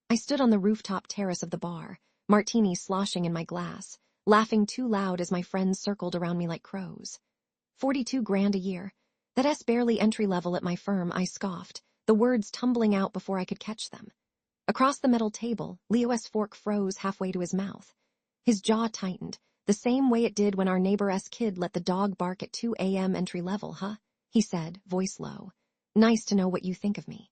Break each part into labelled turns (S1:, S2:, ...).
S1: I stood on the rooftop terrace of the bar, martini sloshing in my glass, laughing too loud as my friends circled around me like crows. 42 grand a year. That's barely entry level at my firm, I scoffed, the words tumbling out before I could catch them. Across the metal table, Leo's fork froze halfway to his mouth. His jaw tightened, the same way it did when our neighbor's kid let the dog bark at 2 a.m. entry level, huh? He said, voice low. Nice to know what you think of me.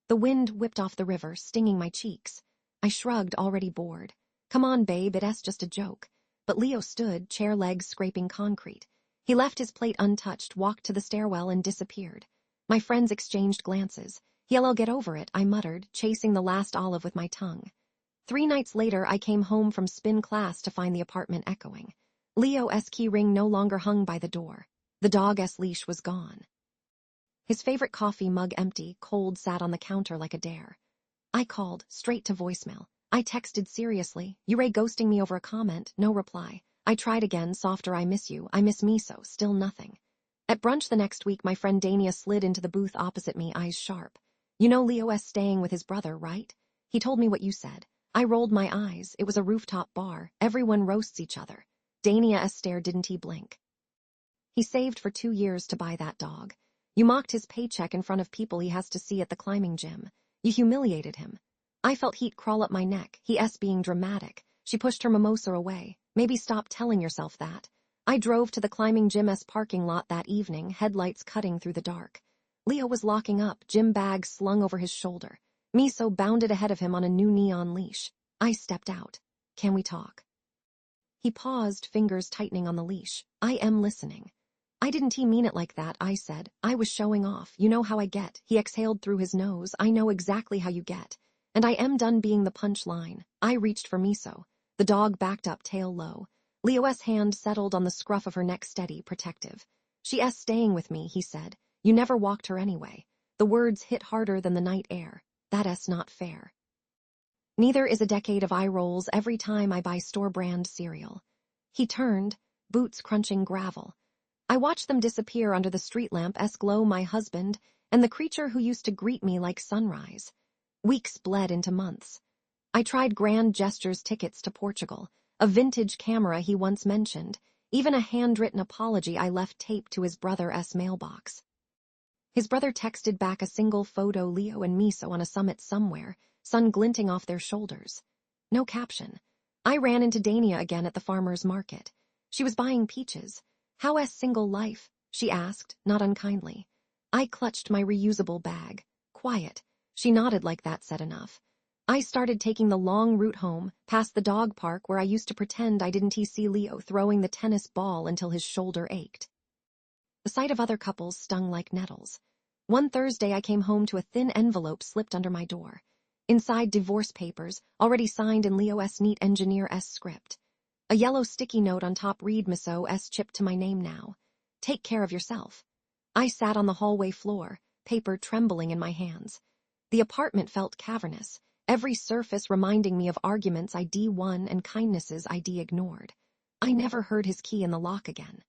S1: The wind whipped off the river, stinging my cheeks. I shrugged, already bored. Come on, babe, it's just a joke. But Leo stood, chair legs scraping concrete. He left his plate untouched, walked to the stairwell, and disappeared. My friends exchanged glances. I'll get over it, I muttered, chasing the last olive with my tongue. 3 nights later, I came home from spin class to find the apartment echoing. Leo's key ring no longer hung by the door. The dog's leash was gone. His favorite coffee mug empty, cold, sat on the counter like a dare. I called, straight to voicemail. I texted seriously, you ghosting me over a comment, no reply. I tried again, softer, I miss you, I miss me so, still nothing. At brunch the next week, my friend Dania slid into the booth opposite me, eyes sharp. You know Leo's staying with his brother, right? He told me what you said. I rolled my eyes, it was a rooftop bar, everyone roasts each other. Dania's stare, didn't he blink? He saved for 2 years to buy that dog. You mocked his paycheck in front of people he has to see at the climbing gym. You humiliated him. I felt heat crawl up my neck, he's being dramatic. She pushed her mimosa away. Maybe stop telling yourself that. I drove to the climbing gym's parking lot that evening, headlights cutting through the dark. Leo was locking up, gym bag slung over his shoulder. Miso bounded ahead of him on a new neon leash. I stepped out. Can we talk? He paused, fingers tightening on the leash. I am listening. I didn't mean it like that, I said. I was showing off. You know how I get. He exhaled through his nose. I know exactly how you get. And I am done being the punchline. I reached for Miso. The dog backed up, tail low. Leo's hand settled on the scruff of her neck, steady, protective. She's staying with me, he said. You never walked her anyway. The words hit harder than the night air. That's not fair. Neither is a decade of eye rolls every time I buy store-brand cereal. He turned, boots crunching gravel. I watched them disappear under the street lamp's glow, my husband, and the creature who used to greet me like sunrise. Weeks bled into months. I tried grand gestures, tickets to Portugal, a vintage camera he once mentioned, even a handwritten apology I left taped to his brother's mailbox. His brother texted back a single photo, Leo and Miso on a summit somewhere, sun glinting off their shoulders. No caption. I ran into Dania again at the farmer's market. She was buying peaches. How's single life? She asked, not unkindly. I clutched my reusable bag. Quiet. She nodded like that said enough. I started taking the long route home, past the dog park where I used to pretend I didn't see Leo throwing the tennis ball until his shoulder ached. The sight of other couples stung like nettles. One Thursday I came home to a thin envelope slipped under my door. Inside, divorce papers, already signed in Leo's neat engineer-esque script. A yellow sticky note on top read Miso's chipped to my name now. Take care of yourself. I sat on the hallway floor, paper trembling in my hands. The apartment felt cavernous, every surface reminding me of arguments I'd won and kindnesses I'd ignored. I never heard his key in the lock again.